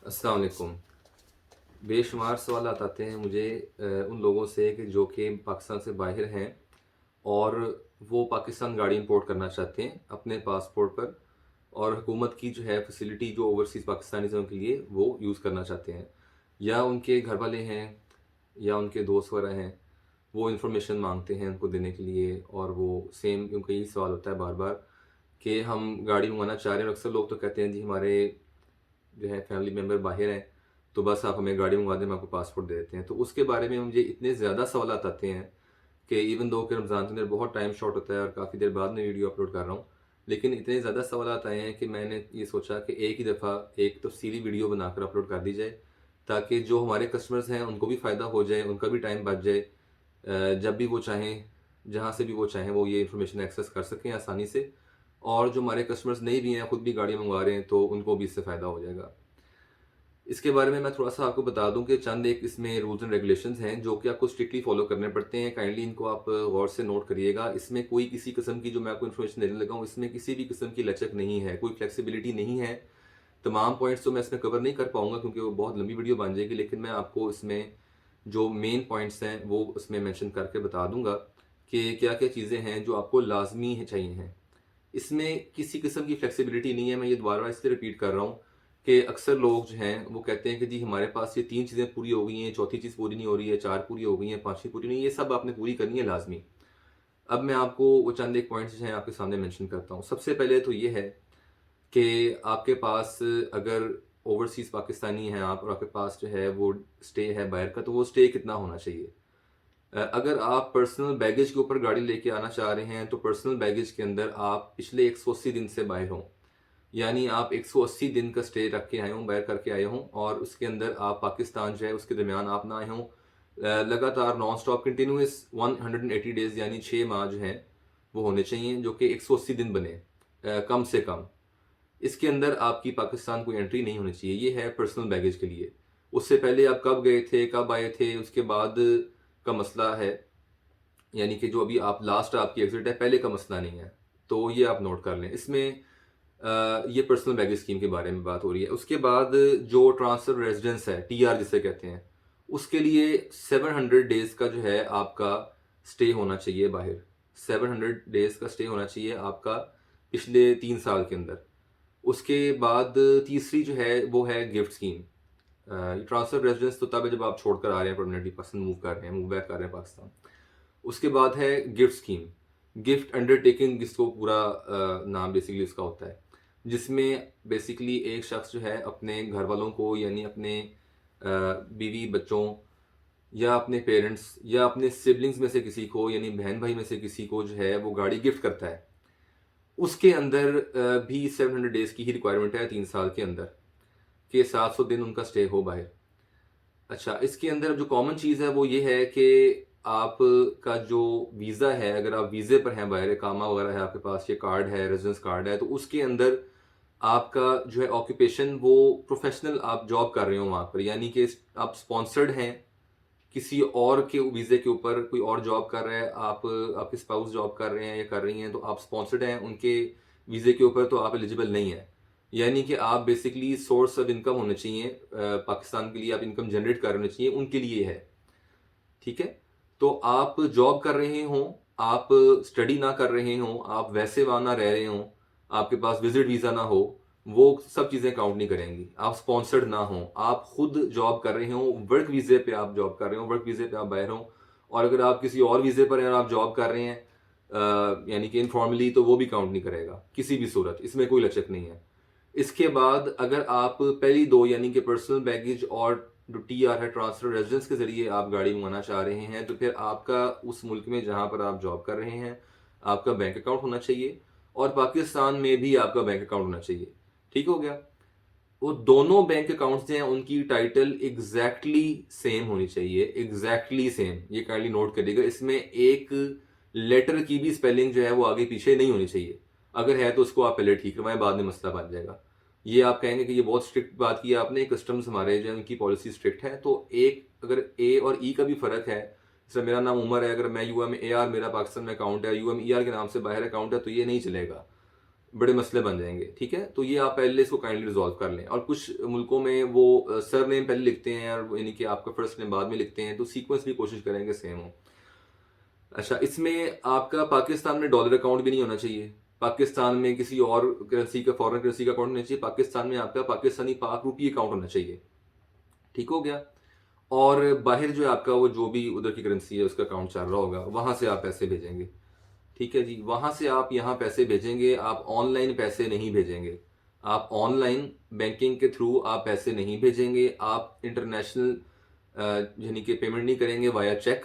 अस्सलाम वालेकुम। बेशुमार सवालात आते हैं मुझे उन लोगों से कि जो कि पाकिस्तान से बाहर हैं और वो पाकिस्तान गाड़ी इंपोर्ट करना चाहते हैं अपने पासपोर्ट पर और हुकूमत की जो है फैसिलिटी जो ओवरसीज़ पाकिस्तानीज़ों के लिए वो यूज़ करना चाहते हैं। या उनके घर वाले हैं या उनके दोस्त वगैरह हैं, वो इन्फॉर्मेशन माँगते हैं उनको देने के लिए और वो सेम उनका यही सवाल होता है बार-बार कि हम गाड़ी मँगवाना चाह रहे हैं और अक्सर लोग तो कहते हैं जी हमारे जो है फैमिली मेंबर बाहर हैं, तो बस आप हमें गाड़ी मंगवा दें, हम आपको पासपोर्ट दे देते हैं। तो उसके बारे में मुझे इतने ज़्यादा सवालात आते हैं कि इवन दो कि रमज़ान के अंदर बहुत टाइम शॉर्ट होता है और काफ़ी देर बाद मैं वीडियो अपलोड कर रहा हूँ। लेकिन इतने ज़्यादा सवालात आए हैं कि मैंने ये सोचा कि एक ही दफ़ा एक तफ़सीली वीडियो बनाकर अपलोड कर दी जाए, ताकि जो हमारे कस्टमर्स हैं उनको भी फ़ायदा हो जाए, उनका भी टाइम बच जाए। जब भी वो चाहें, जहाँ से भी वो चाहें, वो ये इन्फॉर्मेशन एक्सेस कर सकें आसानी से और जो हमारे कस्टमर्स नहीं भी हैं, खुद भी गाड़ियाँ मंगवा रहे हैं, तो उनको भी इससे फ़ायदा हो जाएगा। इसके बारे में मैं थोड़ा-सा आपको बता दूँ कि चंद एक इसमें रूल्स एंड रेगुलेशंस हैं, जो कि आपको स्ट्रिक्टली फ़ॉलो करने पड़ते हैं। काइंडली इनको आप गौर से नोट करिएगा। इसमें कोई किसी किस्म की जो मैं आपको इन्फॉर्मेशन देने लगा हूँ, इसमें किसी भी किस्म की लचक नहीं है, कोई फ्लेक्सिबिलिटी नहीं है। तमाम पॉइंट्स तो मैं इसमें कवर नहीं कर पाऊँगा क्योंकि वो बहुत लंबी वीडियो बन जाएगी, लेकिन मैं आपको इसमें जो मेन पॉइंट्स हैं, वो उसमें मेंशन करके बता दूँगा कि क्या-क्या चीज़ें हैं, जो आपको लाज़मी है चाहिए हैं। इसमें किसी किस्म की फ्लेक्सिबिलिटी नहीं है, मैं ये दोबारा इसलिए रिपीट कर रहा हूँ कि अक्सर लोग जो हैं वो कहते हैं कि जी हमारे पास ये 3 चीज़ें पूरी हो गई हैं, चौथी चीज़ पूरी नहीं हो रही है, 4 पूरी हो गई हैं, 5वीं पूरी नहीं, ये सब आपने पूरी करनी है लाज़मी। अब मैं आपको वो चंद एक पॉइंट्स जो हैं आपके सामने मेंशन करता हूँ। सबसे पहले तो ये है कि आपके पास अगर ओवरसीज़ पाकिस्तानी हैं आप और आपके पास जो है वो स्टे है बाहर का, तो वो स्टे कितना होना चाहिए? अगर आप पर्सनल बैगेज के ऊपर गाड़ी लेके आना चाह रहे हैं, तो पर्सनल बैगेज के अंदर आप पिछले 180 दिन से बाहर हों। यानी आप 180 दिन का स्टे रख के आए हों, बाहर करके आए हों और उसके अंदर आप पाकिस्तान जो है उसके दरमियान आप ना आए हों। लगातार नॉन स्टॉप कंटिन्यूअस 180 डेज़ यानी 6 माह जो हैं, वो होने चाहिए जो कि 180 दिन बने कम से कम। इसके अंदर आपकी पाकिस्तान कोई एंट्री नहीं होनी चाहिए। ये है पर्सनल बैगेज के लिए। उससे पहले आप कब गए थे, कब आए थे, उसके बाद का मसला है। यानी कि जो अभी आप लास्ट आपकी एग्ज़िट है, पहले का मसला नहीं है। तो ये आप नोट कर लें। इसमें ये पर्सनल बैगेज स्कीम के बारे में बात हो रही है। उसके बाद जो ट्रांसफ़र रेज़िडेंस है, टीआर जिसे कहते हैं, उसके लिए 700 डेज़ का जो है आपका स्टे होना चाहिए बाहर। 700 डेज़ का स्टे होना चाहिए आपका पिछले 3 साल के अंदर। उसके बाद तीसरी जो है वो है गिफ्ट स्कीम। ट्रांसफ़र रेज़िडेंस तो तब है जब आप छोड़कर आ रहे हैं परमानेंटली पाकिस्तान मूव कर रहे हैं, मूव बैक कर रहे हैं पाकिस्तान। उसके बाद है गिफ्ट स्कीम, गिफ्ट अंडरटेकिंग जिसको पूरा नाम बेसिकली उसका होता है, जिसमें बेसिकली एक शख्स जो है अपने घर वालों को यानी अपने बीवी बच्चों या अपने पेरेंट्स या अपने सिबलिंग्स में से किसी को यानी बहन भाई में से किसी को जो है वो गाड़ी गिफ्ट करता है। उसके अंदर भी 700 डेज़ की ही रिक्वायरमेंट है 3 साल के अंदर कि 700 दिन उनका स्टे हो बाहर। अच्छा, इसके अंदर जो कॉमन चीज़ है वो ये है कि आपका जो वीज़ा है, अगर आप वीज़े पर हैं बाहर इकामा वगैरह है आपके पास, ये कार्ड है, रेज़िडेंस कार्ड है, तो उसके अंदर आपका जो है ऑक्यूपेशन वो प्रोफ़ेशनल आप जॉब कर रहे हो वहाँ पर, यानी कि आप स्पॉन्सर्ड हैं, किसी और के वीज़े के ऊपर कोई और जॉब कर रहा है, आप आपके स्पाउस जॉब कर रहे हैं या कर रही हैं, तो आप स्पॉन्सर्ड हैं उनके वीज़े के ऊपर, तो आप एलिजिबल नहीं हैं। यानी कि आप बेसिकली सोर्स ऑफ इनकम होने चाहिए पाकिस्तान के लिए आप इनकम जनरेट कर होने चाहिए, उनके लिए है। ठीक है? तो आप जॉब कर रहे हों, आप स्टडी ना कर रहे हों, आप वैसे वहाँ ना रह रहे हों, आपके पास विज़िट वीज़ा ना हो, वो सब चीज़ें काउंट नहीं करेंगी। आप स्पॉन्सर्ड ना हों, आप खुद जॉब कर रहे हों, वर्क वीज़े पे आप जॉब कर रहे हों, वर्क वीज़े पे आप बाहर हों और अगर आप किसी और वीज़े पर हैं और आप जॉब कर रहे हैं यानी कि इनफॉर्मली तो वो भी काउंट नहीं करेगा, किसी भी सूरत, इसमें कोई लचक नहीं है। इसके बाद अगर आप पहली 2 यानी कि पर्सनल बैगेज और जो टीआर है ट्रांसफर रेजिडेंस के ज़रिए आप गाड़ी मंगाना चाह रहे हैं, तो फिर आपका उस मुल्क में जहाँ पर आप जॉब कर रहे हैं, आपका बैंक अकाउंट होना चाहिए और पाकिस्तान में भी आपका बैंक अकाउंट होना चाहिए। ठीक हो गया? वो दोनों बैंक अकाउंट्स जो हैं उनकी टाइटल एग्ज़ैक्टली सेम होनी चाहिए, एग्ज़ैक्टली सेम। ये काइंडली नोट करिएगा, इसमें एक लेटर की भी स्पेलिंग जो है वो आगे-पीछे नहीं होनी चाहिए। अगर है तो उसको आप पहले ठीक करवाएँ, बाद में मसला बन जाएगा। ये आप कहेंगे कि ये बहुत स्ट्रिक्ट बात की आपने, कस्टम्स हमारे जो है उनकी पॉलिसी स्ट्रिक्ट है, तो एक अगर ए और ई का भी फ़र्क है, जैसे मेरा नाम उमर है, अगर मैं यूएमएआर मेरा पाकिस्तान में अकाउंट है, यूएमईआर के नाम से बाहर अकाउंट है, तो ये नहीं चलेगा। बड़े मसले बन जाएंगे। ठीक है, तो ये आप पहले इसको काइंडली रिजॉल्व कर लें। और कुछ मुल्कों में वो सर नेम पहले लिखते हैं और यानी कि आपका फर्स्ट नेम बाद में लिखते हैं, तो सीक्वेंस भी कोशिश करेंगे सेम हो। अच्छा, इसमें आपका पाकिस्तान में डॉलर अकाउंट भी नहीं होना चाहिए, पाकिस्तान में किसी और करेंसी का, फॉरेन करेंसी का अकाउंट होना चाहिए, पाकिस्तान में आपका पाकिस्तानी पाक रुपये अकाउंट होना चाहिए। ठीक हो गया। और बाहर जो है आपका वो जो भी उधर की करेंसी है उसका अकाउंट चल रहा होगा, वहां से आप पैसे भेजेंगे। ठीक है जी, वहां से आप यहाँ पैसे भेजेंगे, आप ऑनलाइन पैसे नहीं भेजेंगे। आप ऑनलाइन बैंकिंग के थ्रू आप पैसे नहीं भेजेंगे। आप इंटरनेशनल यानी कि पेमेंट नहीं करेंगे वाया चेक,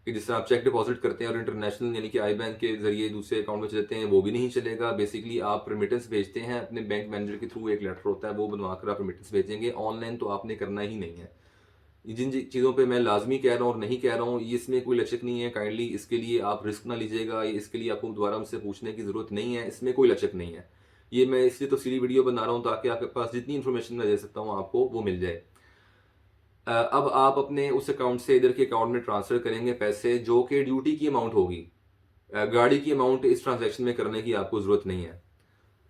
कि जिस तरह आप चेक डिपॉजिट करते हैं और इंटरनेशनल यानी कि आई बैंक के जरिए दूसरे अकाउंट में चलते हैं, वो भी नहीं चलेगा। बेसिकली आप रेमिटेंस भेजते हैं अपने बैंक मैनेजर के थ्रू, एक लेटर होता है वो बनवाकर आप रेमिटेंस भेजेंगे। ऑनलाइन तो आपने करना ही नहीं है। जिन चीज़ों पे मैं लाजमी कह रहा हूँ और नहीं कह रहा हूँ, ये इसमें कोई लचक नहीं है। काइंडली इसके लिए आप रिस्क ना लीजिएगा, इसके लिए आपको दोबारा मुझसे पूछने की ज़रूरत नहीं है, इसमें कोई लचक नहीं है। ये मैं इसलिए तफसीली वीडियो बना रहा हूँ ताकि आपके पास जितनी इन्फॉर्मेशन मैं दे सकता हूँ आपको वो मिल जाए। अब आप अपने उस अकाउंट से इधर के अकाउंट में ट्रांसफ़र करेंगे पैसे, जो कि ड्यूटी की अमाउंट होगी। गाड़ी की अमाउंट इस ट्रांजैक्शन में करने की आपको ज़रूरत नहीं है।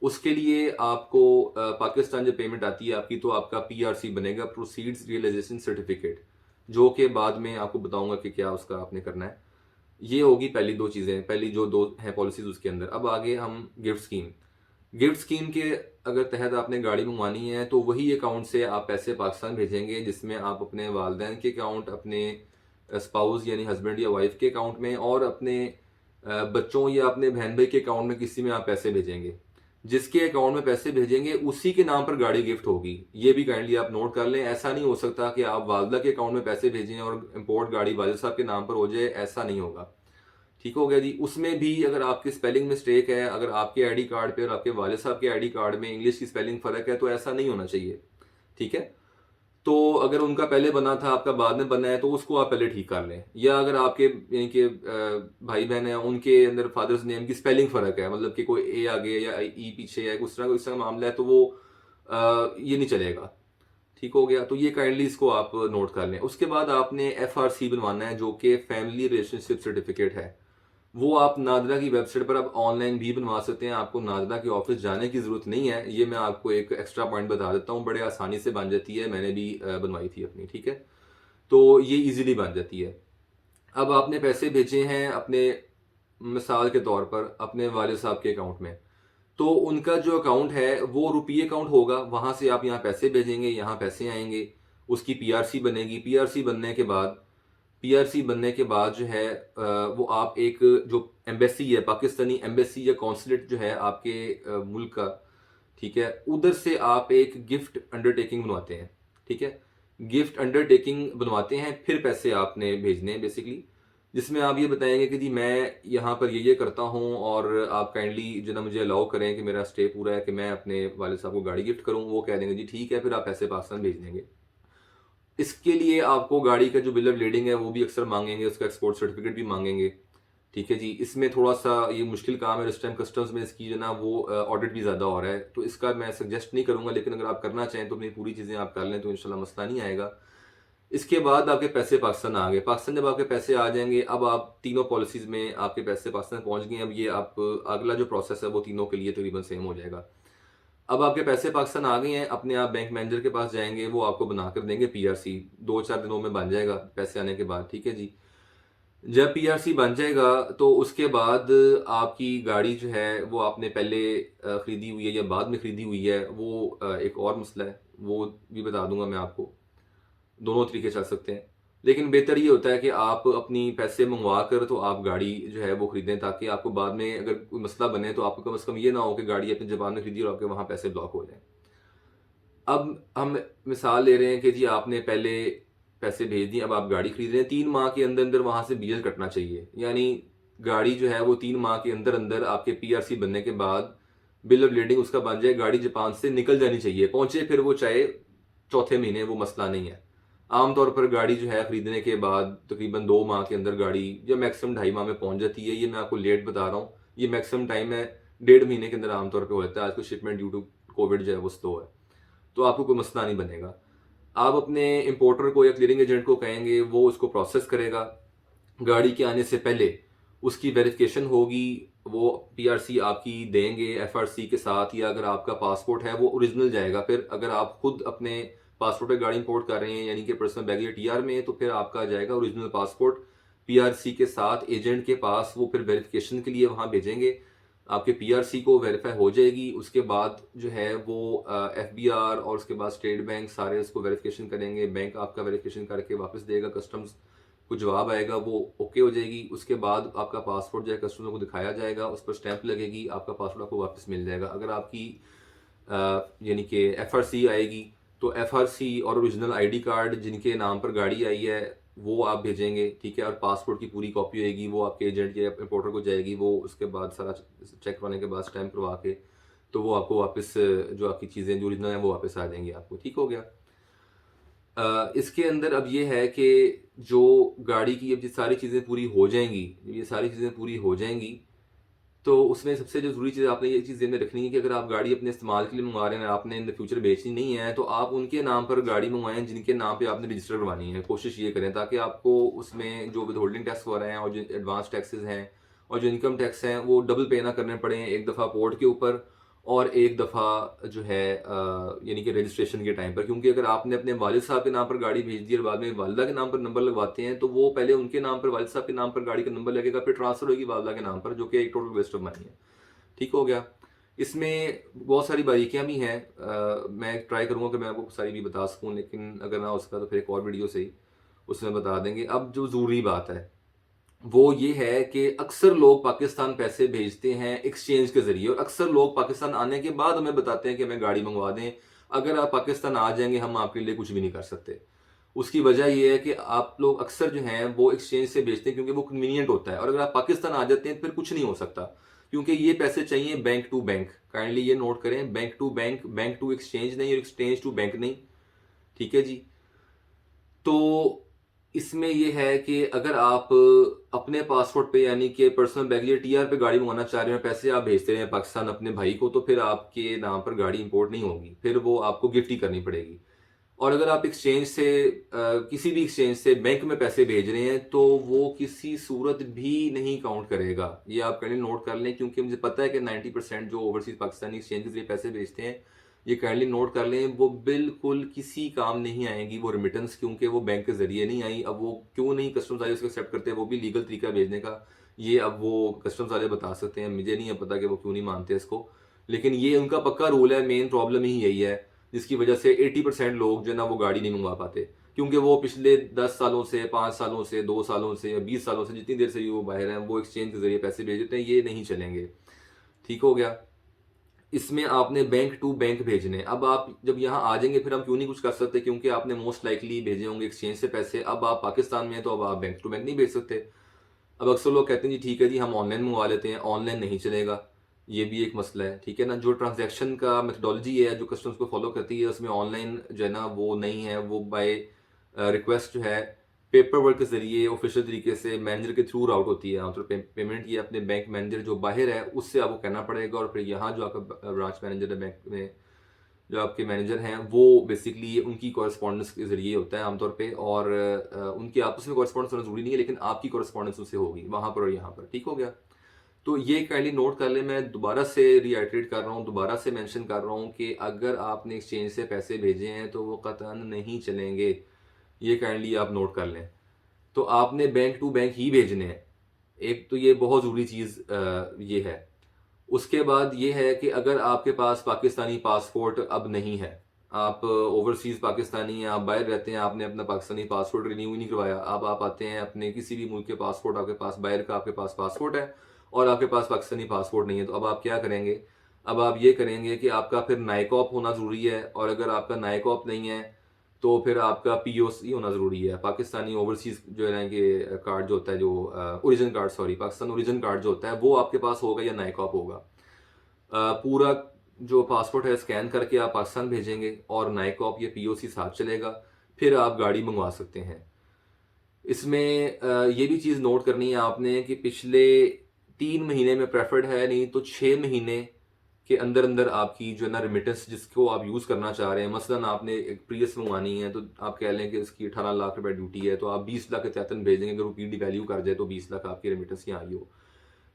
उसके लिए आपको पाकिस्तान जब पेमेंट आती है आपकी, तो आपका पीआरसी बनेगा, प्रोसीड्स रियलाइजेशन सर्टिफिकेट, जो कि बाद में आपको बताऊंगा कि क्या उसका आपने करना है। ये होगी पहली दो चीज़ें, पहली जो दो हैं पॉलिसीज उसके अंदर। अब आगे हम गिफ्ट स्कीम। गिफ्ट स्कीम के अगर तहत आपने गाड़ी मंगवानी है तो वही अकाउंट से आप पैसे पाकिस्तान भेजेंगे, जिसमें आप अपने वालदैन के अकाउंट, अपने स्पाउस यानी हस्बैंड या वाइफ के अकाउंट में, और अपने बच्चों या अपने बहन भाई के अकाउंट में किसी में आप पैसे भेजेंगे। जिसके अकाउंट में पैसे भेजेंगे उसी के नाम पर गाड़ी गिफ्ट होगी। ये भी काइंडली आप नोट कर लें। ऐसा नहीं हो सकता कि आप वालदा के अकाउंट में पैसे भेजें और इंपोर्ट गाड़ी वालिद साहब के नाम पर हो जाए, ऐसा नहीं होगा। ठीक हो गया जी। उसमें भी अगर आपकी स्पेलिंग मिस्टेक है, अगर आपके आईडी कार्ड पे और आपके वालिद साहब के आईडी कार्ड में इंग्लिश की स्पेलिंग फर्क है, तो ऐसा नहीं होना चाहिए। ठीक है, तो अगर उनका पहले बना था आपका बाद में बना है तो उसको आप पहले ठीक कर लें। या अगर आपके यानी कि भाई बहन है उनके अंदर फादर्स नेम की स्पेलिंग फर्क है, मतलब कि कोई ए आगे या ई पीछे है, उस तरह का मामला है, तो वो ये नहीं चलेगा। ठीक हो गया, तो ये काइंडली इसको आप नोट कर लें। उसके बाद आपने FRC बनवाना है, जो कि फैमिली रिलेशनशिप सर्टिफिकेट है। वो आप नादरा की वेबसाइट पर आप ऑनलाइन भी बनवा सकते हैं, आपको नादरा के ऑफिस जाने की ज़रूरत नहीं है। ये मैं आपको एक एक्स्ट्रा पॉइंट बता देता हूँ, बड़े आसानी से बन जाती है, मैंने भी बनवाई थी अपनी। ठीक है, तो ये इजीली बन जाती है। अब आपने पैसे भेजे हैं अपने, मिसाल के तौर पर अपने वालिद साहब के अकाउंट में, तो उनका जो अकाउंट है वो रुपये अकाउंट होगा, वहाँ से आप यहाँ पैसे भेजेंगे, यहाँ पैसे आएंगे, उसकी पीआरसी बनेगी। पीआरसी बनने के बाद जो है वो आप एक जो एम्बेसी है, पाकिस्तानी एम्बेसी या कॉन्सुलेट जो है आपके मुल्क का, ठीक है, उधर से आप एक गिफ्ट अंडरटेकिंग बनवाते हैं। ठीक है, गिफ्ट अंडरटेकिंग बनवाते हैं, फिर पैसे आपने भेजने हैं बेसिकली, जिसमें आप ये बताएंगे कि जी मैं यहाँ पर ये करता हूँ और आप काइंडली जो ना मुझे अलाउ करें कि मेरा स्टे पूरा है कि मैं अपने वालिद साहब को गाड़ी गिफ्ट करूँ। वो कह देंगे जी ठीक है, फिर आप पैसे पाकिस्तान भेज देंगे। इसके लिए आपको गाड़ी का जो बिल ऑफ लीडिंग है वो भी अक्सर मांगेंगे, उसका एक्सपोर्ट सर्टिफिकेट भी मांगेंगे। ठीक है जी, इसमें थोड़ा सा ये मुश्किल काम है, इस टाइम कस्टम्स में इसकी जो ना वो ऑडिट भी ज़्यादा हो रहा है, तो इसका मैं सजेस्ट नहीं करूँगा, लेकिन अगर आप करना चाहें तो अपनी पूरी चीज़ें आप कर लें तो इंशाल्लाह मसला नहीं आएगा। इसके बाद आपके पैसे पाकिस्तान आ गए। पाकिस्तान जब आपके पैसे आ जाएंगे, अब आप तीनों पॉलिसीज़ में आपके पैसे पाकिस्तान पहुँच गए। अब ये आप अगला जो प्रोसेस है वो तीनों के लिए तकरीबन सेम हो जाएगा। अब आपके पैसे पाकिस्तान आ गए हैं, अपने आप बैंक मैनेजर के पास जाएंगे, वो आपको बना कर देंगे पीआरसी। 2-4 दिनों में बन जाएगा पैसे आने के बाद। ठीक है जी, जब पीआरसी बन जाएगा तो उसके बाद आपकी गाड़ी जो है वो आपने पहले खरीदी हुई है या बाद में खरीदी हुई है, वो एक और मसला है, वो भी बता दूंगा मैं आपको। दोनों तरीके चल सकते हैं, लेकिन बेहतर ये होता है कि आप अपनी पैसे मंगवा कर तो आप गाड़ी जो है वो खरीदें, ताकि आपको बाद में अगर कोई मसला बने तो आपको कम से कम ये ना हो कि गाड़ी अपनी ज़बान में खरीदी और आपके वहाँ पैसे ब्लॉक हो जाएं। अब हम मिसाल ले रहे हैं कि जी आपने पहले पैसे भेज दिए, अब आप गाड़ी खरीद रहे हैं। 3 माह के अंदर अंदर वहाँ से बीएल कटना चाहिए, यानी गाड़ी जो है वो 3 माह के अंदर अंदर आपके पीआरसी बनने के बाद बिल ऑफ लीडिंग उसका बन जाए, गाड़ी जापान से निकल जानी चाहिए, पहुंचे फिर वो चाहे चौथे महीने, वो मसला नहीं है। आमतौर पर गाड़ी जो है खरीदने के बाद तकरीबन 2 माह के अंदर गाड़ी या मैक्सिमम 2.5 माह में पहुंच जाती है। ये मैं आपको लेट बता रहा हूँ, ये मैक्सिमम टाइम है 1.5 महीने के अंदर आमतौर पर हो जाता है। आज को शिपमेंट ड्यू टू कोविड जो है वो स्लो है, तो आपको कोई मसला नहीं बनेगा। आप अपने इंपोर्टर को या क्लियरिंग एजेंट को कहेंगे, वो उसको प्रोसेस करेगा। गाड़ी के आने से पहले उसकी वेरिफिकेशन होगी, वो पीआरसी आपकी देंगे एफआरसी के साथ, या अगर आपका पासपोर्ट है वो ओरिजिनल जाएगा। फिर अगर आप खुद अपने पासपोर्ट पे गाड़ी इंपोर्ट कर रहे हैं यानी कि पर्सनल बैगेज टीआर में, तो फिर आपका जाएगा ओरिजिनल पासपोर्ट पीआरसी के साथ एजेंट के पास। वो फिर वेरिफिकेशन के लिए वहाँ भेजेंगे, आपके पीआरसी को वेरीफाई हो जाएगी। उसके बाद जो है वो एफबीआर और उसके बाद स्टेट बैंक सारे उसको वेरिफिकेशन करेंगे। बैंक आपका वेरिफिकेशन करके वापस देगा, कस्टम्स को जवाब आएगा, वो ओके हो जाएगी। उसके बाद आपका पासपोर्ट जो है कस्टमर को दिखाया जाएगा, उस पर स्टैंप लगेगी, आपका पासपोर्ट आपको वापस मिल जाएगा। अगर आपकी यानी कि एफआरसी आएगी तो एफआरसी और ओरिजिनल आईडी कार्ड जिनके नाम पर गाड़ी आई है वो आप भेजेंगे, ठीक है। और पासपोर्ट की पूरी कॉपी होएगी, वो आपके एजेंट या इंपोर्टर को जाएगी। वो उसके बाद सारा चेक करने के बाद स्टैंप करवा के तो वो आपको वापस जो आपकी चीज़ें जो ओरिजिनल है वो वापस आ जाएंगी आपको, ठीक हो गया। इसके अंदर अब ये है कि जो गाड़ी की अब ये सारी चीज़ें पूरी हो जाएंगी, ये सारी चीज़ें पूरी हो जाएंगी तो उसमें सबसे जो ज़रूरी चीज़ आपने ये चीज़ ध्यान में रखनी है कि अगर आप गाड़ी अपने इस्तेमाल के लिए मंगवा रहे हैं, आपने इन द फ्यूचर बेचनी नहीं है, तो आप उनके नाम पर गाड़ी मंगवाएं जिनके नाम पे आपने रजिस्टर करवानी है। कोशिश ये करें ताकि आपको उसमें जो विद होल्डिंग टैक्स हो रहे हैं और जो एडवांस टैक्सेस हैं और जो इनकम टैक्स हैं वो डबल पे ना करने पड़े, एक दफ़ा पोर्ट के ऊपर और एक दफ़ा जो है यानी कि रजिस्ट्रेशन के टाइम पर। क्योंकि अगर आपने अपने वालिद साहब के नाम पर गाड़ी भेज दी और बाद में वालिदा के नाम पर नंबर लगवाते हैं तो वो पहले उनके नाम पर वालिद साहब के नाम पर गाड़ी का नंबर लगेगा, फिर ट्रांसफ़र होगी वालिदा के नाम पर, जो कि एक टोटल वेस्ट ऑफ मनी है, ठीक हो गया। इसमें बहुत सारी बारीकियां भी हैं, मैं ट्राई करूंगा कि मैं आपको सारी भी बता सकूं, लेकिन अगर ना हो सका तो फिर एक और वीडियो से ही उसमें बता देंगे। अब जो ज़रूरी बात है वो ये है कि अक्सर लोग पाकिस्तान पैसे भेजते हैं एक्सचेंज के ज़रिए, और अक्सर लोग पाकिस्तान आने के बाद हमें बताते हैं कि हमें गाड़ी मंगवा दें। अगर आप पाकिस्तान आ जाएंगे हम आपके लिए कुछ भी नहीं कर सकते। उसकी वजह यह है कि आप लोग अक्सर जो हैं वो एक्सचेंज से बेचते हैं क्योंकि वो कन्वीनियंट होता है, और अगर आप पाकिस्तान आ जाते हैं फिर कुछ नहीं हो सकता, क्योंकि ये पैसे चाहिए बैंक टू बैंक। काइंडली ये नोट करें, bank to bank, bank to exchange नहीं और एक्सचेंज टू बैंक नहीं, ठीक है जी। तो इसमें यह है कि अगर आप अपने पासपोर्ट पे यानी कि पर्सनल बैग या टीआर पे गाड़ी मंगवाना चाह रहे हैं, पैसे आप भेजते रहे हैं पाकिस्तान अपने भाई को, तो फिर आपके नाम पर गाड़ी इंपोर्ट नहीं होगी, फिर वो आपको गिफ्ट ही करनी पड़ेगी। और अगर आप एक्सचेंज से किसी भी एक्सचेंज से बैंक में पैसे भेज रहे हैं तो वो किसी सूरत भी नहीं काउंट करेगा। ये आप काइंडली नोट कर लें, क्योंकि मुझे पता है कि 90% जो ओवरसीज पाकिस्तानी एक्सचेंज के जरिए पैसे भेजते हैं, ये काइंडली नोट कर लें, वो बिल्कुल किसी काम नहीं आएगी वो रिमिटेंस, क्योंकि वो बैंक के जरिए नहीं आई। अब वो क्यों नहीं कस्टम्स वाले उसको एक्सेप्ट करते हैं, वो भी लीगल तरीका भेजने का, ये अब वो कस्टम्स वाले बता सकते हैं। मुझे नहीं है पता कि वो क्यों नहीं मानते इसको, लेकिन ये उनका पक्का रूल है। मेन प्रॉब्लम ही यही है जिसकी वजह से 80% लोग जो है ना वो गाड़ी नहीं मंगवा पाते, क्योंकि वो पिछले 10 सालों से, 5 सालों से, 2 सालों से या 20 सालों से, जितनी देर से ये वो बाहर हैं, वो एक्सचेंज के जरिए पैसे भेज देते हैं। ये नहीं चलेंगे, ठीक हो गया। इसमें आपने बैंक टू बैंक भेजने। अब आप जब यहाँ आ जाएंगे फिर हम क्यों नहीं कुछ कर सकते, क्योंकि आपने मोस्ट लाइकली भेजे होंगे एक्सचेंज से पैसे। अब आप पाकिस्तान में हैं तो अब आप बैंक टू बैंक नहीं भेज सकते। अब अक्सर लोग कहते हैं जी ठीक है जी हम ऑनलाइन मंगवा लेते हैं, ऑनलाइन नहीं चलेगा, ये भी एक मसला है, ठीक है ना। जो ट्रांजैक्शन का मेथडोलॉजी है जो कस्टम्स को फॉलो करती है उसमें ऑनलाइन जो है ना वो नहीं है, वो बाय रिक्वेस्ट जो है पेपर वर्क के जरिए ऑफिशियल तरीके से मैनेजर के थ्रू राउट होती है आमतौर पे। पेमेंट ये अपने बैंक मैनेजर जो बाहर है उससे आपको कहना पड़ेगा, और फिर यहाँ जो आपका ब्रांच मैनेजर है बैंक में, जो आपके मैनेजर हैं, वो बेसिकली उनकी कॉरेस्पॉन्डेंस के जरिए होता है आमतौर पे। और उनके आपस में कॉरेस्पॉन्डेंस होना जरूरी नहीं है, लेकिन आपकी कॉरेस्पॉन्डेंस उससे होगी वहाँ पर और यहाँ पर, ठीक हो गया। तो ये काइंडली नोट कर ले, मैं दोबारा से रीआइट्रेट कर रहा हूँ, दोबारा से मेंशन कर रहा हूँ कि अगर आपने एक्सचेंज से पैसे भेजे हैं तो वो कतन नहीं चलेंगे, ये काइंडली आप नोट कर लें। तो आपने बैंक टू बैंक ही भेजने हैं, एक तो ये बहुत ज़रूरी चीज़ ये है। उसके बाद ये है कि अगर आपके पास पाकिस्तानी पासपोर्ट अब नहीं है, आप ओवरसीज़ पाकिस्तानी हैं, आप बाहर रहते हैं, आपने अपना पाकिस्तानी पासपोर्ट रिन्यू ही नहीं करवाया, अब आप आते हैं अपने किसी भी मुल्क के पासपोर्ट आपके पास, बाहर का आपके पास पासपोर्ट है और आपके पास पाकिस्तानी पासपोर्ट नहीं है, तो अब आप क्या करेंगे। अब आप ये करेंगे कि आपका फिर नाइकॉप होना ज़रूरी है, और अगर आपका नाइकॉप नहीं है तो फिर आपका पीओसी होना ज़रूरी है, पाकिस्तानी ओवरसीज़ जो है ना कि कार्ड जो होता है, जो origin card, sorry, Pakistan origin card जो होता है वो आपके पास होगा या नाइकॉप होगा। पूरा जो पासपोर्ट है स्कैन करके आप पाकिस्तान भेजेंगे और नाइकॉप या पीओसी साथ चलेगा, फिर आप गाड़ी मंगवा सकते हैं। इसमें ये भी चीज़ नोट करनी है आपने कि पिछले 3 महीने में प्रेफर्ड है, नहीं तो 6 महीने के अंदर अंदर आपकी जो है ना रिमिटेंस जिसको आप यूज़ करना चाह रहे हैं, मसलन आपने एक प्रियस मंगवानी है तो आप कह लें कि इसकी 18 लाख रुपए ड्यूटी है, तो आप 20 लाख के तहत भेजेंगे। अगर रुपये डिवैल्यू कर जाए तो 20 लाख आपकी रिमिटेंस यहाँ आई हो,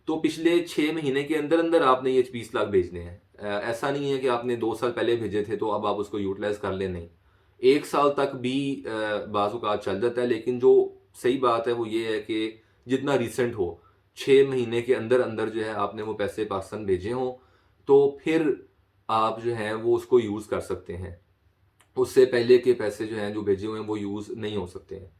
तो पिछले 6 महीने के अंदर अंदर आपने ये 20 लाख भेजने हैं। ऐसा नहीं है कि आपने 2 साल पहले भेजे थे तो अब आप उसको यूटिलाइज कर लें, नहीं। 1 साल तक भी बाज़ औक़ात चल जाता है, लेकिन जो सही बात है वो ये है कि जितना रिसेंट हो, 6 महीने के अंदर अंदर जो है आपने वो पैसे पाकिस्तान भेजे हों, तो फिर आप जो है वो उसको यूज़ कर सकते हैं। उससे पहले के पैसे जो हैं जो भेजे हुए हैं वो यूज़ नहीं हो सकते हैं।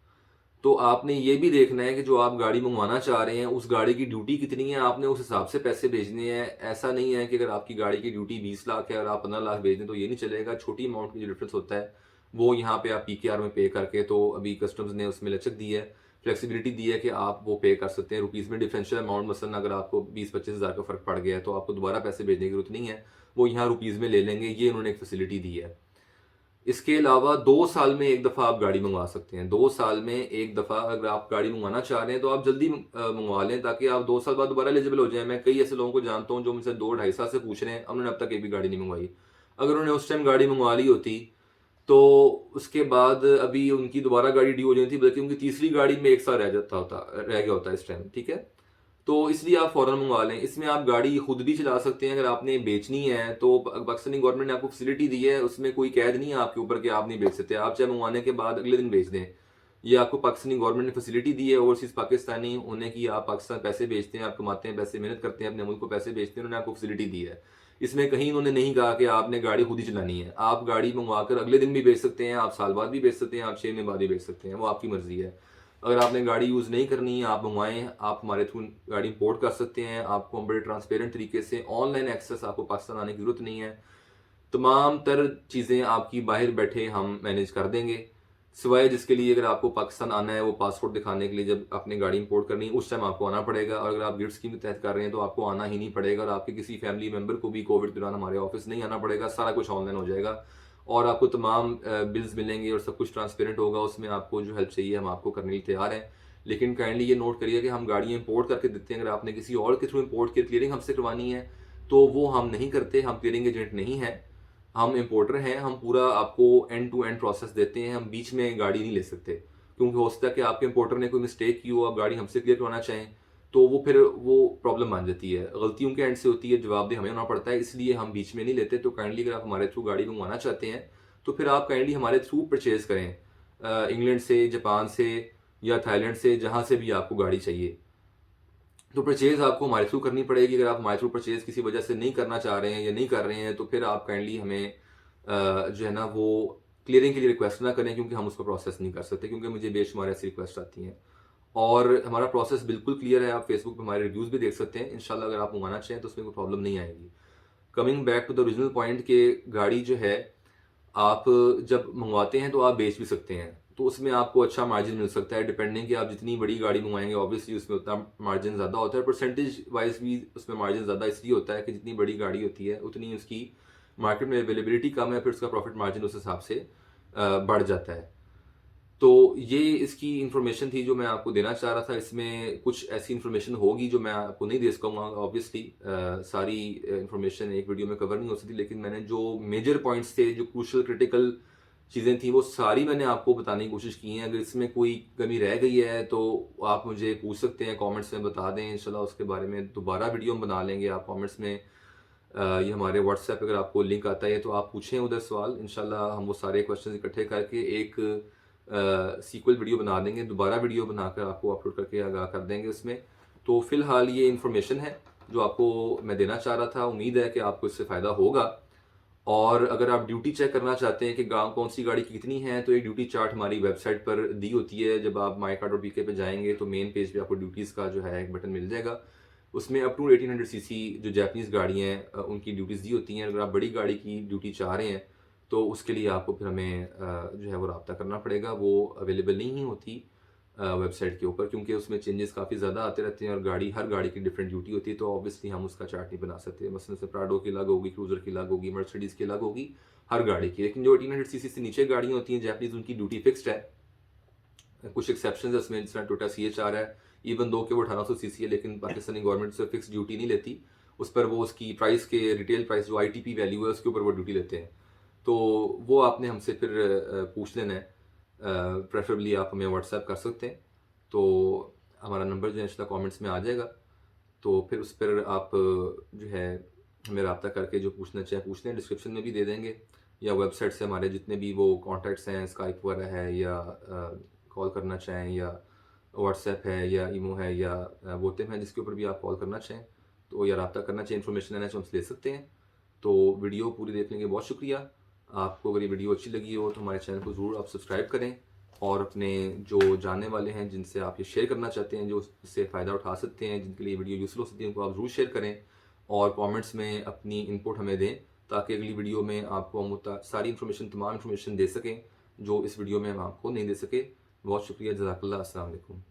तो आपने ये भी देखना है कि जो आप गाड़ी मंगवाना चाह रहे हैं, उस गाड़ी की ड्यूटी कितनी है, आपने उस हिसाब से पैसे भेजने हैं। ऐसा नहीं है कि अगर आपकी गाड़ी की ड्यूटी 20 लाख है और आप 15 लाख भेज दें तो ये नहीं चलेगा। छोटी अमाउंट में जो डिफरेंस होता है, वो यहाँ पे आप पीकेआर में पे करके, तो अभी कस्टम्स ने उसमें लचक दी है, फ्लेक्सिबिलिटी दी है कि आप वो पे कर सकते हैं रुपीज़ में। डिफरेंशियल अमाउंट मसलन अगर आपको 20-25 हज़ार का फ़र्क पड़ गया है तो आपको दोबारा पैसे भेजने की ज़रूरत नहीं है, वो यहाँ रुपीज़ में ले लेंगे। ये उन्होंने एक फैसिलिटी दी है। इसके अलावा 2 साल में 1 दफ़ा आप गाड़ी मंगवा सकते हैं। 2 साल में 1 दफ़ा अगर आप गाड़ी मंगवाना चाह रहे हैं तो आप जल्दी मंगवा लें, ताकि आप 2 साल बाद दोबारा एलिजिबल हो जाएँ। मैं कई ऐसे लोगों को जानता हूँ जो मुझसे 2 ढाई साल से पूछ रहे हैं, उन्होंने अब तक एक भी गाड़ी नहीं मंगवाई। अगर उन्होंने उस टाइम गाड़ी मंगवा ली होती, तो उसके बाद अभी उनकी दोबारा गाड़ी ड्यू हो जाती, बल्कि उनकी तीसरी गाड़ी में 1 साल रह गया होता इस टाइम, ठीक है? तो इसलिए आप फ़ौरन मंगवा लें। इसमें आप गाड़ी खुद भी चला सकते हैं, अगर आपने बेचनी है तो पाकिस्तानी गवर्नमेंट ने आपको फैसिलिटी दी है, उसमें कोई कैद नहीं है आपके ऊपर कि आप नहीं बेच सकते। आप चाहे मंगवाने के बाद अगले दिन बेच दें। ये आपको पाकिस्तानी गवर्नमेंट ने फैसिलिटी दी है ओवरसीज़ पाकिस्तानी होने की। आप पाकिस्तान पैसे भेजते हैं, आप कमाते हैं पैसे, मेहनत करते हैं, अपने मुल्क को पैसे भेजते हैं, उन्होंने आपको फैसिलिटी दी है। इसमें कहीं उन्होंने नहीं कहा कि आपने गाड़ी खुद ही चलानी है। आप गाड़ी मंगवाकर अगले दिन भी बेच सकते हैं, आप साल बाद भी बेच सकते हैं, आप 6 महीने बाद भी बेच सकते हैं, वो आपकी मर्ज़ी है। अगर आपने गाड़ी यूज़ नहीं करनी है, आप मंगवाएँ, आप हमारे थ्रू गाड़ी इंपोर्ट कर सकते हैं। आपको हम बड़े ट्रांसपेरेंट तरीके से ऑनलाइन एक्सेस, आपको पाकिस्तान आने की ज़रूरत नहीं है। तमाम तर चीज़ें आपकी बाहर बैठे हम मैनेज कर देंगे। सिवाय जिसके लिए अगर आपको पाकिस्तान आना है वो पासपोर्ट दिखाने के लिए, जब आपने गाड़ी इंपोर्ट करनी है उस टाइम आपको आना पड़ेगा। और अगर आप गिफ्ट स्कीम के तहत कर रहे हैं तो आपको आना ही नहीं पड़ेगा, और आपके किसी फैमिली मेंबर को भी कोविड के दौरान हमारे ऑफिस नहीं आना पड़ेगा। सारा कुछ ऑनलाइन हो जाएगा और आपको तमाम बिल्स मिलेंगे और सब कुछ ट्रांसपेरेंट होगा। उसमें आपको जो हेल्प चाहिए हम आपको करने के लिए तैयार हैं। लेकिन काइंडली ये नोट करिए कि हम गाड़ियाँ इंपोर्ट करके देते हैं। अगर आपने किसी और के थ्रू इंपोर्ट की क्लियरिंग हमसे करवानी है तो वो हम नहीं करते, हम क्लियरिंग एजेंट नहीं हैं, हम इंपोर्टर हैं। हम पूरा आपको एंड टू एंड प्रोसेस देते हैं, हम बीच में गाड़ी नहीं ले सकते, क्योंकि हो सकता है कि आपके इंपोर्टर ने कोई मिस्टेक की हो, आप गाड़ी हमसे क्लियर करवाना चाहें तो वो फिर वो प्रॉब्लम मान जाती है, गलती उनके एंड से होती है, जवाबदेह हमें होना पड़ता है, इसलिए हम बीच में नहीं लेते। तो काइंडली अगर आप हमारे थ्रू गाड़ी मंगवाना चाहते हैं तो फिर आप काइंडली हमारे थ्रू परचेज़ करें, इंग्लैंड से, जापान से या थाईलैंड से, जहाँ से भी आपको गाड़ी चाहिए। तो परचेज़ आपको हमारे थ्रू करनी पड़ेगी। अगर आप हमारे थ्रू परचेज़ किसी वजह से नहीं करना चाह रहे हैं या नहीं कर रहे हैं तो फिर आप काइंडली हमें जो है ना वो क्लियरिंग के लिए रिक्वेस्ट ना करें, क्योंकि हम उसको प्रोसेस नहीं कर सकते, क्योंकि मुझे बेशुमार ऐसी रिक्वेस्ट आती हैं। और हमारा प्रोसेस बिल्कुल क्लियर है, आप फेसबुक पे हमारे रिव्यूज़ भी देख सकते हैं। इंशाल्लाह अगर आप मंगाना चाहें तो उसमें कोई प्रॉब्लम नहीं आएगी। Coming back to the original point, कि गाड़ी जो है आप जब मंगवाते हैं तो आप बेच भी सकते हैं, तो उसमें आपको अच्छा मार्जिन मिल सकता है, डिपेंडिंग कि आप जितनी बड़ी गाड़ी मंगवाएंगे ऑब्वियसली उसमें उतना मार्जिन ज़्यादा होता है। परसेंटेज वाइज भी उसमें मार्जिन ज़्यादा इसलिए होता है कि जितनी बड़ी गाड़ी होती है उतनी उसकी मार्केट में अवेलेबिलिटी कम है, फिर उसका प्रॉफिट मार्जिन उस हिसाब से बढ़ जाता है। तो ये इसकी इन्फॉर्मेशन थी जो मैं आपको देना चाह रहा था। इसमें कुछ ऐसी इन्फॉर्मेशन होगी जो मैं आपको नहीं दे सकूँगा ऑब्वियसली, सारी इन्फॉर्मेशन एक वीडियो में कवर नहीं हो सकती, लेकिन मैंने जो मेजर पॉइंट्स थे, जो क्रूशियल क्रिटिकल चीज़ें थी, वो सारी मैंने आपको बताने की कोशिश की हैं। अगर इसमें कोई कमी रह गई है तो आप मुझे पूछ सकते हैं, कमेंट्स में बता दें, इंशाल्लाह उसके बारे में दोबारा वीडियो हम बना लेंगे। आप कमेंट्स में ये हमारे व्हाट्सएप अगर आपको लिंक आता है तो आप पूछें उधर सवाल, इंशाल्लाह हम वो सारे क्वेश्चन इकट्ठे करके एक सीक्वल वीडियो बना देंगे, दोबारा वीडियो बनाकर आपको अपलोड करके आगाह कर देंगे उसमें। तो फ़िलहाल ये इन्फॉर्मेशन है जो आपको मैं देना चाह रहा था। उम्मीद है कि आपको इससे फ़ायदा होगा। और अगर आप ड्यूटी चेक करना चाहते हैं कि गाँव कौन सी गाड़ी की कितनी है, तो एक ड्यूटी चार्ट हमारी वेबसाइट पर दी होती है। जब आप mycar.pk पे जाएंगे तो मेन पेज पे आपको ड्यूटीज़ का जो है एक बटन मिल जाएगा। उसमें अप टू 1800 सीसी जो जापानीज़ गाड़ियाँ हैं उनकी ड्यूटीज़ दी होती हैं। अगर आप बड़ी गाड़ी की ड्यूटी चाह रहे हैं तो उसके लिए आपको फिर हमें जो है वो रब्ता करना पड़ेगा। वो अवेलेबल नहीं होती वेबसाइट के ऊपर, क्योंकि उसमें चेंजेस काफ़ी ज़्यादा आते रहते हैं और हर गाड़ी की डिफरेंट ड्यूटी होती है, तो ऑब्वियसली हम उसका चार्ट नहीं बना सकते। मसलन से प्राडो की अलग होगी, क्रूज़र की अलग होगी, मर्सिडीज़ की अलग होगी, हर गाड़ी की। लेकिन जो 1800 सीसी से नीचे गाड़ियाँ होती हैं जापानीज़, उनकी ड्यूटी फिक्स्ड है। कुछ एक्सेप्शंस है उसमें, जिस तरह टोयोटा CHR है, इवन दो कि वो 1800 सीसी है, लेकिन पाकिस्तानी गवर्नमेंट से फिक्स ड्यूटी नहीं लेती उस पर। वो उसकी प्राइस के रिटेल प्राइस जो ITP वैल्यू है उसके ऊपर वो ड्यूटी लेते हैं। तो वो आपने हमसे फिर पूछ लेना है। प्रेफरेबली आप हमें व्हाट्सएप कर सकते हैं, तो हमारा नंबर जो है इंशाल्लाह कमेंट्स में आ जाएगा। तो फिर उस पर आप जो है हमें रब्ता करके जो पूछना चाहें पूछ लें, डिस्क्रिप्शन में भी दे देंगे, या वेबसाइट से हमारे जितने भी वो कॉन्टैक्ट्स हैं, स्काइप वगैरह है, या कॉल करना चाहें, या व्हाट्सएप है, या ईमो है, या वोटिम है, जिसके ऊपर भी आप कॉल करना चाहें तो, या रब्ता करना चाहें, इन्फॉर्मेशन लेना चाहें, हमसे ले सकते हैं। तो वीडियो पूरी देखने के बहुत शुक्रिया। आपको अगर ये वीडियो अच्छी लगी हो तो हमारे चैनल को ज़रूर आप सब्सक्राइब करें, और अपने जो जानने वाले हैं जिनसे आप ये शेयर करना चाहते हैं, जो इससे फ़ायदा उठा सकते हैं, जिनके लिए वीडियो यूज़फुल हो सकती है, उनको आप ज़रूर शेयर करें, और कमेंट्स में अपनी इनपुट हमें दें, ताकि अगली वीडियो में आपको हम सारी इन्फॉर्मेशन, तमाम इन्फॉर्मेशन दे सकें जो इस वीडियो में हम आपको नहीं दे सके। बहुत शुक्रिया, जज़ाकल्लाह, अस्सलाम वालेकुम।